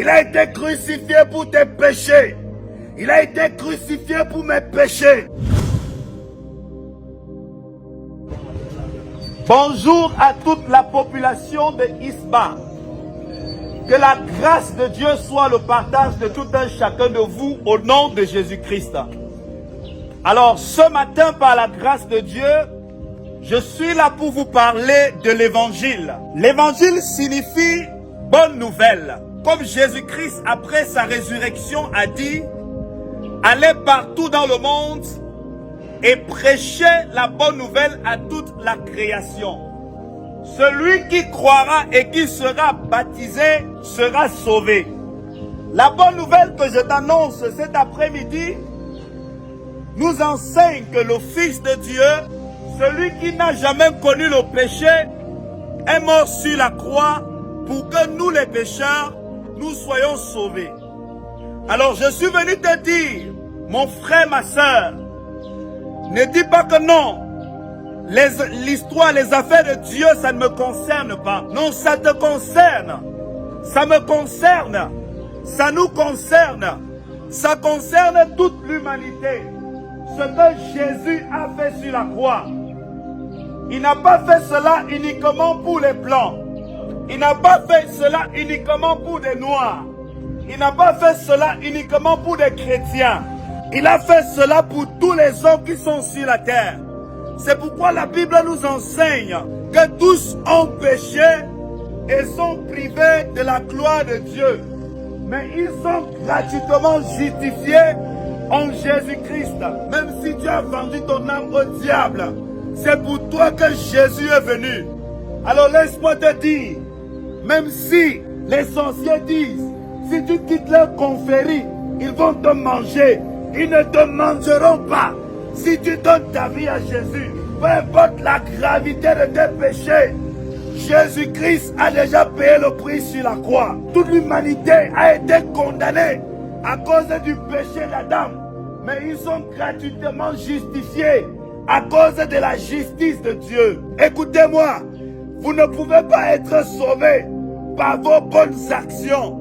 Il a été crucifié pour tes péchés. Il a été crucifié pour mes péchés. Bonjour à toute la population de Isba. Que la grâce de Dieu soit le partage de tout un chacun de vous au nom de Jésus-Christ. Alors ce matin, par la grâce de Dieu, je suis là pour vous parler de l'évangile. L'évangile signifie bonne nouvelle. Comme Jésus-Christ, après sa résurrection, a dit, allez partout dans le monde et prêchez la bonne nouvelle à toute la création. Celui qui croira et qui sera baptisé sera sauvé. La bonne nouvelle que je t'annonce cet après-midi nous enseigne que le Fils de Dieu, celui qui n'a jamais connu le péché, est mort sur la croix pour que nous les pécheurs, nous soyons sauvés. Alors je suis venu te dire, mon frère, ma soeur, ne dis pas que non. L'histoire, les affaires de Dieu, ça ne me concerne pas. Non, ça te concerne. Ça me concerne. Ça nous concerne. Ça concerne toute l'humanité. Ce que Jésus a fait sur la croix. Il n'a pas fait cela uniquement pour les blancs. Il n'a pas fait cela uniquement pour des noirs. Il n'a pas fait cela uniquement pour des chrétiens. Il a fait cela pour tous les hommes qui sont sur la terre. C'est pourquoi la Bible nous enseigne que tous ont péché et sont privés de la gloire de Dieu. Mais ils sont gratuitement justifiés en Jésus-Christ. Même si tu as vendu ton âme au diable, c'est pour toi que Jésus est venu. Alors laisse-moi te dire, même si les sorciers disent, si tu quittes leur confrérie, ils vont te manger. Ils ne te mangeront pas. Si tu donnes ta vie à Jésus, peu importe la gravité de tes péchés, Jésus-Christ a déjà payé le prix sur la croix. Toute l'humanité a été condamnée à cause du péché d'Adam. Mais ils sont gratuitement justifiés à cause de la justice de Dieu. Écoutez-moi, vous ne pouvez pas être sauvés par vos bonnes actions.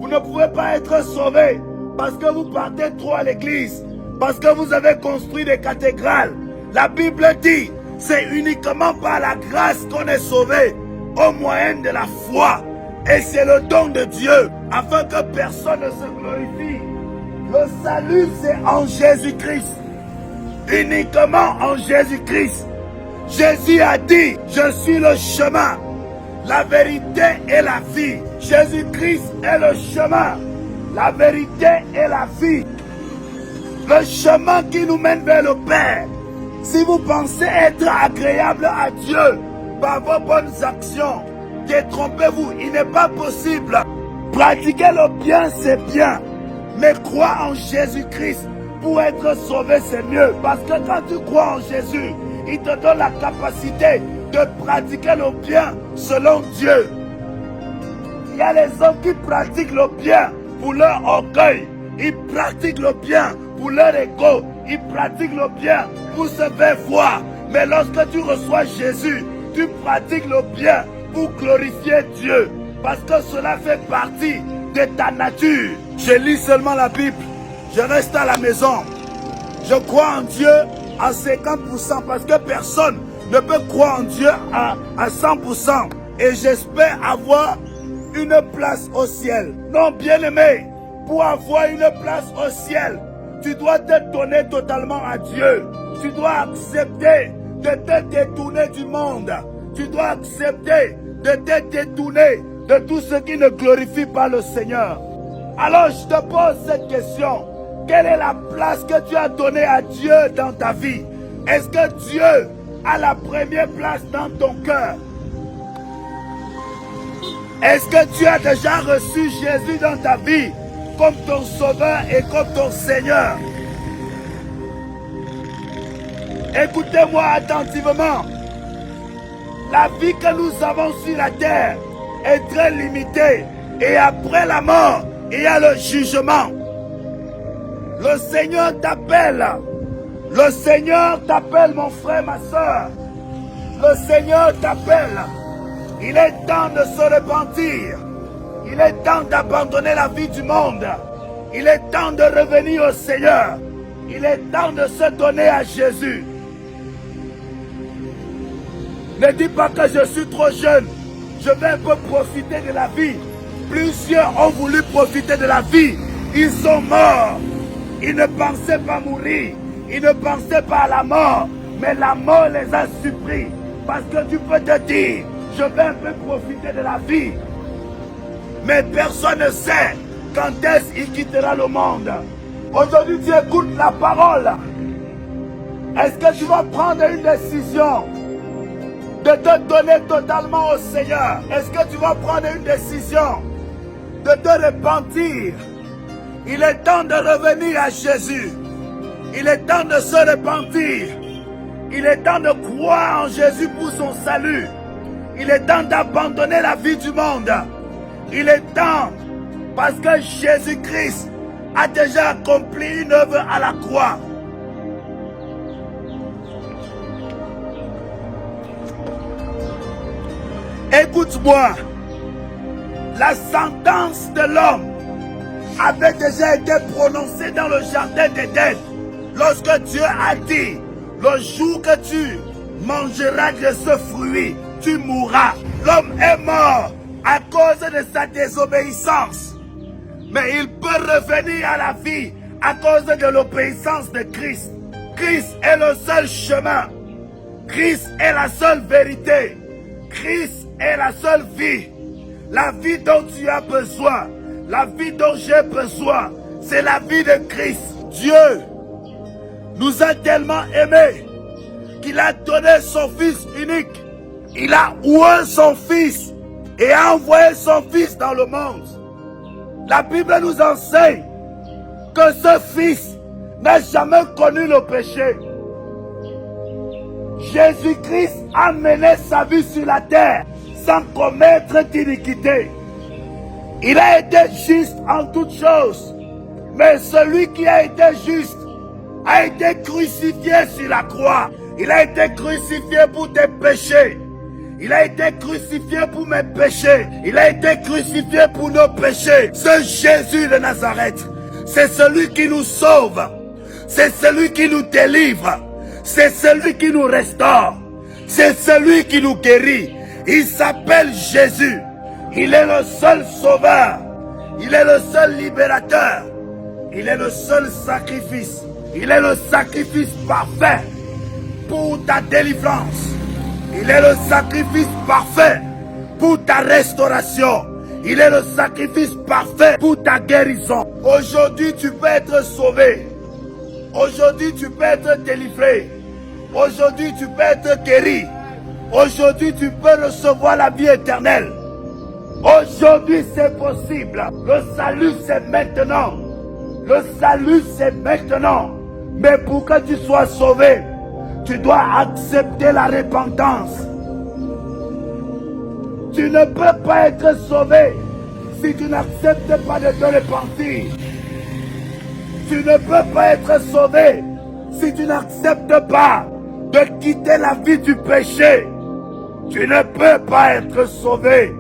Vous ne pouvez pas être sauvés parce que vous partez trop à l'église, parce que vous avez construit des cathédrales. La Bible dit, c'est uniquement par la grâce qu'on est sauvé, au moyen de la foi. Et c'est le don de Dieu, afin que personne ne se glorifie. Le salut, c'est en Jésus-Christ. Uniquement en Jésus-Christ. Jésus a dit, je suis le chemin, la vérité et la vie. Jésus-Christ est le chemin, la vérité et la vie. Le chemin qui nous mène vers le Père. Si vous pensez être agréable à Dieu par vos bonnes actions, détrompez-vous, il n'est pas possible. Pratiquer le bien, c'est bien. Mais croire en Jésus-Christ pour être sauvé, c'est mieux. Parce que quand tu crois en Jésus, il te donne la capacité de pratiquer le bien selon Dieu. Il y a les hommes qui pratiquent le bien pour leur orgueil. Ils pratiquent le bien pour leur ego. Ils pratiquent le bien pour se faire voir. Mais lorsque tu reçois Jésus, tu pratiques le bien pour glorifier Dieu. Parce que cela fait partie de ta nature. Je lis seulement la Bible. Je reste à la maison. Je crois en Dieu à 50% parce que personne ne peut croire en Dieu à 100%. Et j'espère avoir une place au ciel. Non, bien-aimé, pour avoir une place au ciel, tu dois te donner totalement à Dieu. Tu dois accepter de te détourner du monde. Tu dois accepter de te détourner de tout ce qui ne glorifie pas le Seigneur. Alors je te pose cette question. Quelle est la place que tu as donnée à Dieu dans ta vie? Est-ce que Dieu a la première place dans ton cœur? Est-ce que tu as déjà reçu Jésus dans ta vie comme ton sauveur et comme ton Seigneur? Écoutez-moi attentivement. La vie que nous avons sur la terre est très limitée. Et après la mort, il y a le jugement. Le Seigneur t'appelle. Le Seigneur t'appelle, mon frère, ma soeur. Le Seigneur t'appelle. Il est temps de se repentir. Il est temps d'abandonner la vie du monde. Il est temps de revenir au Seigneur. Il est temps de se donner à Jésus. Ne dis pas que je suis trop jeune. Je vais un peu profiter de la vie. Plusieurs ont voulu profiter de la vie. Ils sont morts. Ils ne pensaient pas mourir. Ils ne pensaient pas à la mort. Mais la mort les a surpris. Parce que tu peux te dire, je vais un peu profiter de la vie. Mais personne ne sait quand est-ce qu'il quittera le monde. Aujourd'hui, tu écoutes la parole. Est-ce que tu vas prendre une décision de te donner totalement au Seigneur? Est-ce que tu vas prendre une décision de te repentir? Il est temps de revenir à Jésus. Il est temps de se repentir. Il est temps de croire en Jésus pour son salut. Il est temps d'abandonner la vie du monde. Il est temps, parce que Jésus-Christ a déjà accompli une œuvre à la croix. Écoute-moi, la sentence de l'homme avait déjà été prononcée dans le jardin d'Éden, lorsque Dieu a dit, le jour que tu mangeras de ce fruit, tu mourras. L'homme est mort à cause de sa désobéissance. Mais il peut revenir à la vie à cause de l'obéissance de Christ. Christ est le seul chemin. Christ est la seule vérité. Christ est la seule vie. La vie dont tu as besoin, la vie dont j'ai besoin, c'est la vie de Christ. Dieu nous a tellement aimés qu'il a donné son Fils unique. Il a oué son Fils et a envoyé son Fils dans le monde. La Bible nous enseigne que ce Fils n'a jamais connu le péché. Jésus-Christ a mené sa vie sur la terre sans commettre d'iniquité. Il a été juste en toutes choses. Mais celui qui a été juste a été crucifié sur la croix. Il a été crucifié pour tes péchés. Il a été crucifié pour mes péchés. Il a été crucifié pour nos péchés. Ce Jésus de Nazareth, c'est celui qui nous sauve. C'est celui qui nous délivre. C'est celui qui nous restaure. C'est celui qui nous guérit. Il s'appelle Jésus. Il est le seul sauveur. Il est le seul libérateur. Il est le seul sacrifice. Il est le sacrifice parfait pour ta délivrance. Il est le sacrifice parfait pour ta restauration. Il est le sacrifice parfait pour ta guérison. Aujourd'hui, tu peux être sauvé. Aujourd'hui, tu peux être délivré. Aujourd'hui, tu peux être guéri. Aujourd'hui, tu peux recevoir la vie éternelle. Aujourd'hui, c'est possible. Le salut, c'est maintenant. Le salut, c'est maintenant. Mais pour que tu sois sauvé, tu dois accepter la repentance. Tu ne peux pas être sauvé si tu n'acceptes pas de te repentir. Tu ne peux pas être sauvé si tu n'acceptes pas de quitter la vie du péché. Tu ne peux pas être sauvé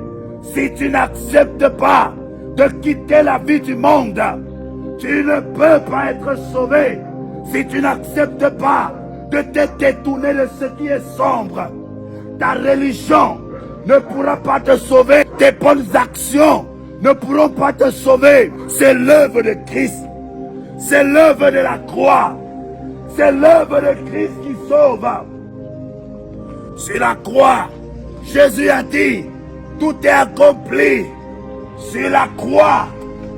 si tu n'acceptes pas de quitter la vie du monde. Tu ne peux pas être sauvé si tu n'acceptes pas de te détourner de ce qui est sombre. Ta religion ne pourra pas te sauver. Tes bonnes actions ne pourront pas te sauver. C'est l'œuvre de Christ. C'est l'œuvre de la croix. C'est l'œuvre de Christ qui sauve. Sur la croix, Jésus a dit, tout est accompli. Sur la croix,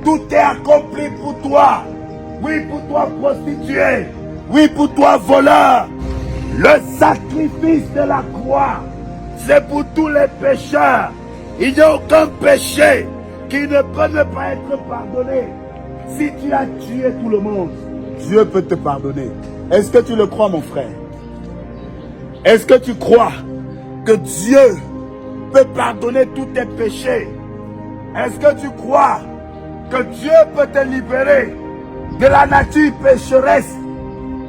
tout est accompli pour toi. Oui, pour toi prostituée. Oui, pour toi voleur. Le sacrifice de la croix, c'est pour tous les pécheurs. Il n'y a aucun péché qui ne peut ne pas être pardonné. Si tu as tué tout le monde, Dieu peut te pardonner. Est-ce que tu le crois, mon frère? Est-ce que tu crois que Dieu peut pardonner tous tes péchés? Est-ce que tu crois que Dieu peut te libérer de la nature pécheresse?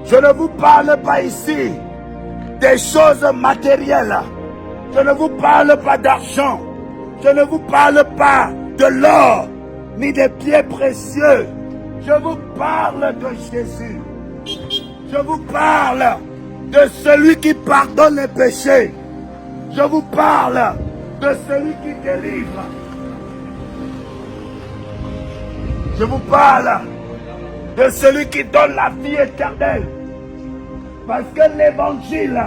Je ne vous parle pas ici des choses matérielles. Je ne vous parle pas d'argent. Je ne vous parle pas de l'or, ni des pierres précieuses. Je vous parle de Jésus. Je vous parle de celui qui pardonne les péchés. Je vous parle de celui qui délivre. Je vous parle de celui qui donne la vie éternelle. Parce que l'évangile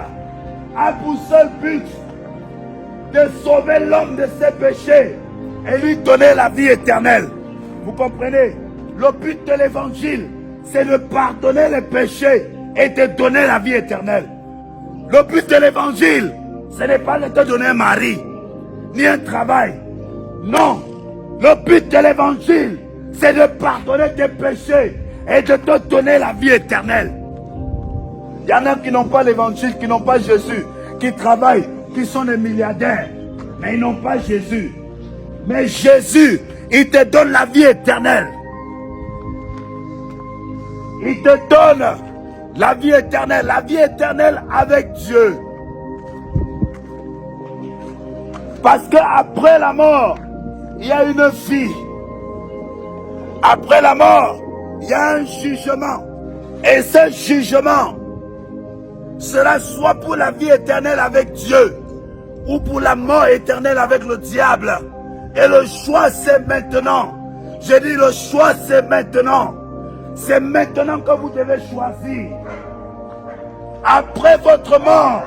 a pour seul but de sauver l'homme de ses péchés et lui donner la vie éternelle. Vous comprenez? Le but de l'évangile, c'est de pardonner les péchés et de donner la vie éternelle. Le but de l'évangile, ce n'est pas de te donner un mari, ni un travail. Non, le but de l'évangile, c'est de pardonner tes péchés et de te donner la vie éternelle. Il y en a qui n'ont pas l'évangile, qui n'ont pas Jésus, qui travaillent, qui sont des milliardaires, mais ils n'ont pas Jésus. Mais Jésus, il te donne la vie éternelle. Il te donne la vie éternelle avec Dieu. Parce qu'après la mort, il y a une vie. Après la mort, il y a un jugement. Et ce jugement sera soit pour la vie éternelle avec Dieu, ou pour la mort éternelle avec le diable. Et le choix, c'est maintenant. Je dis le choix, c'est maintenant. C'est maintenant que vous devez choisir. Après votre mort,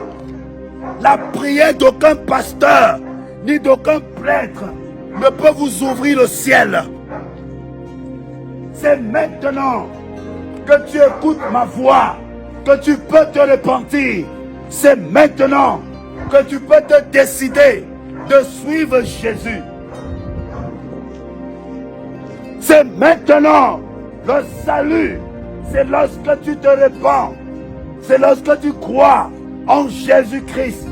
la prière d'aucun pasteur, ni d'aucun prêtre, ne peut vous ouvrir le ciel. C'est maintenant que tu écoutes ma voix, que tu peux te repentir. C'est maintenant que tu peux te décider de suivre Jésus. C'est maintenant. Le salut, c'est lorsque tu te répands. C'est lorsque tu crois en Jésus-Christ.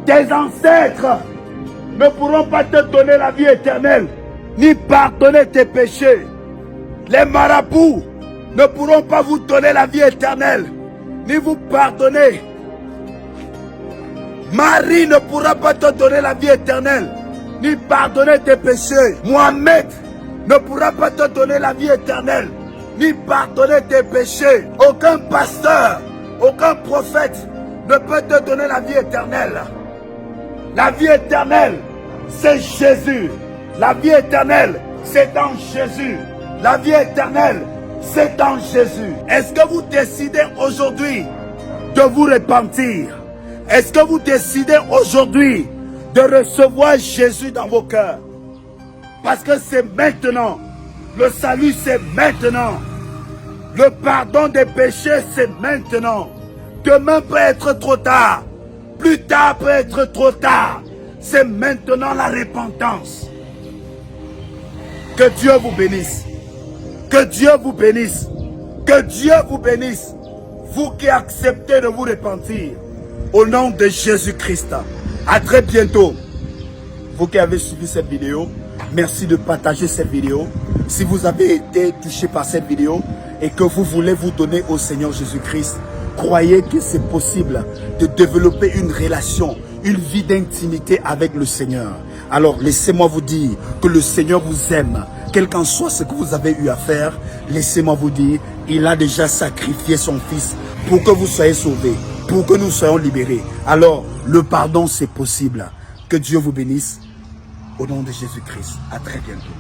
Tes ancêtres ne pourront pas te donner la vie éternelle, ni pardonner tes péchés. Les marabouts ne pourront pas vous donner la vie éternelle, ni vous pardonner. Marie ne pourra pas te donner la vie éternelle, ni pardonner tes péchés. Mohamed ne pourra pas te donner la vie éternelle, ni pardonner tes péchés. Aucun pasteur, aucun prophète ne peut te donner la vie éternelle. La vie éternelle, c'est Jésus. La vie éternelle, c'est en Jésus. La vie éternelle, c'est en Jésus. Est-ce que vous décidez aujourd'hui de vous repentir? Est-ce que vous décidez aujourd'hui de recevoir Jésus dans vos cœurs? Parce que c'est maintenant. Le salut, c'est maintenant. Le pardon des péchés, c'est maintenant. Demain peut être trop tard. Plus tard peut être trop tard. C'est maintenant la repentance. Que Dieu vous bénisse. Que Dieu vous bénisse. Que Dieu vous bénisse. Vous qui acceptez de vous repentir. Au nom de Jésus-Christ. À très bientôt. Vous qui avez suivi cette vidéo, merci de partager cette vidéo. Si vous avez été touché par cette vidéo et que vous voulez vous donner au Seigneur Jésus-Christ, croyez que c'est possible de développer une relation, une vie d'intimité avec le Seigneur. Alors laissez-moi vous dire que le Seigneur vous aime. Quel qu'en soit ce que vous avez eu à faire, laissez-moi vous dire, il a déjà sacrifié son Fils pour que vous soyez sauvés, pour que nous soyons libérés. Alors, le pardon, c'est possible. Que Dieu vous bénisse. Au nom de Jésus-Christ. À très bientôt.